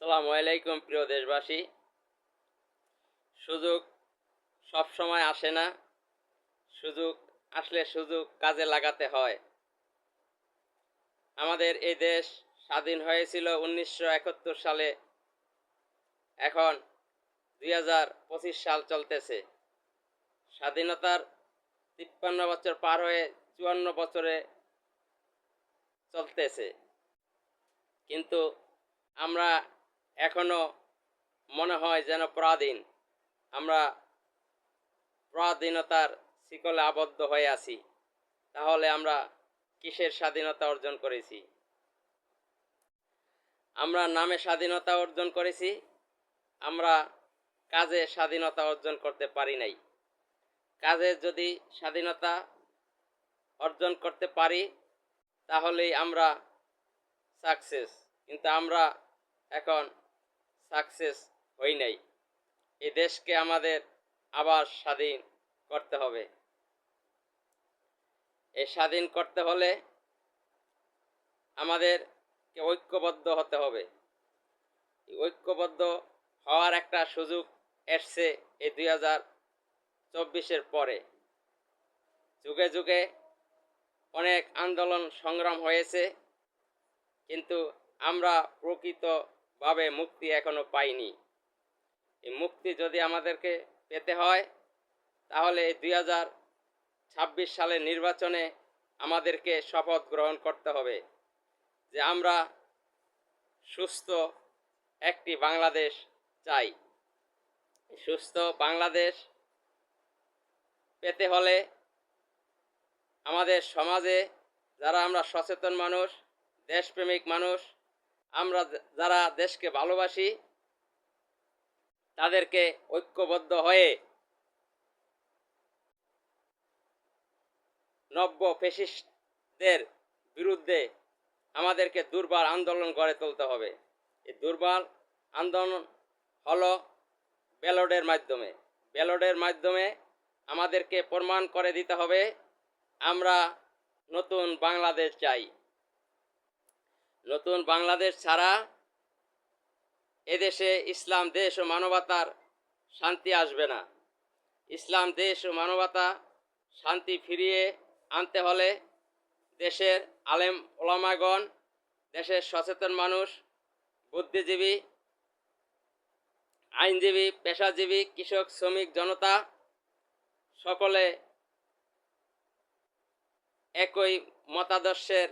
আসসালামু আলাইকুম প্রিয় দেশবাসী। সুযোগ সব সময় আসে না। সুযোগ আসলে সুযোগ কাজে লাগাতে হয়। আমাদের এই দেশ স্বাধীন হয়েছিল 1971 সালে। এখন 2025 সাল চলতেছে। স্বাধীনতার 53 বছর পার হয়ে 54 বছরে চলতেছে, কিন্তু আমরা এখনো মনে হয় যেন পরাধীন। আমরা পরাধীনতার শিকলে আবদ্ধ হয়ে আছি। তাহলে আমরা কিসের স্বাধীনতা অর্জন করেছি? আমরা নামে স্বাধীনতা অর্জন করেছি, আমরা কাজে স্বাধীনতা অর্জন করতে পারি নাই। কাজে যদি স্বাধীনতা অর্জন করতে পারি তাহলেই আমরা সাকসেস, কিন্তু আমরা এখন সাকসেস হই নাই। এই দেশকে আমাদের আবার স্বাধীন করতে হবে। এই স্বাধীন করতে হলে আমাদেরকে ঐক্যবদ্ধ হতে হবে। ঐক্যবদ্ধ হওয়ার একটা সুযোগ এসছে এই 2024-এর পরে। যুগে যুগে অনেক আন্দোলন সংগ্রাম হয়েছে, কিন্তু আমরা প্রকৃতভাবে মুক্তি এখনো পাইনি। এই মুক্তি যদি আমাদেরকে পেতে হয় তাহলে এই 2026 সালের নির্বাচনে আমাদেরকে শপথ গ্রহণ করতে হবে যে আমরা সুস্থ একটি বাংলাদেশ চাই। সুস্থ বাংলাদেশ পেতে হলে আমাদের সমাজে যারা আমরা সচেতন মানুষ, দেশপ্রেমিক মানুষ, আমরা যারা দেশকে ভালোবাসি, তাদেরকে ঐক্যবদ্ধ হয়ে নব্য ফ্যাসিস্টদের বিরুদ্ধে আমাদেরকে দুর্বার আন্দোলন গড়ে তুলতে হবে। এই দুর্বার আন্দোলন হলো ব্যালটের মাধ্যমে। ব্যালটের মাধ্যমে আমাদেরকে প্রমাণ করে দিতে হবে আমরা নতুন বাংলাদেশ চাই। নতুন বাংলাদেশ ছাড়া এদেশে ইসলাম দেশ ও মানবতার শান্তি আসবে না। ইসলাম দেশ ও মানবতা শান্তি ফিরিয়ে আনতে হলে দেশের আলেম ওলামাগণ, দেশের সচেতন মানুষ, বুদ্ধিজীবী, আইনজীবী, পেশাজীবী, কৃষক, শ্রমিক, জনতা সকলে একই মতাদর্শের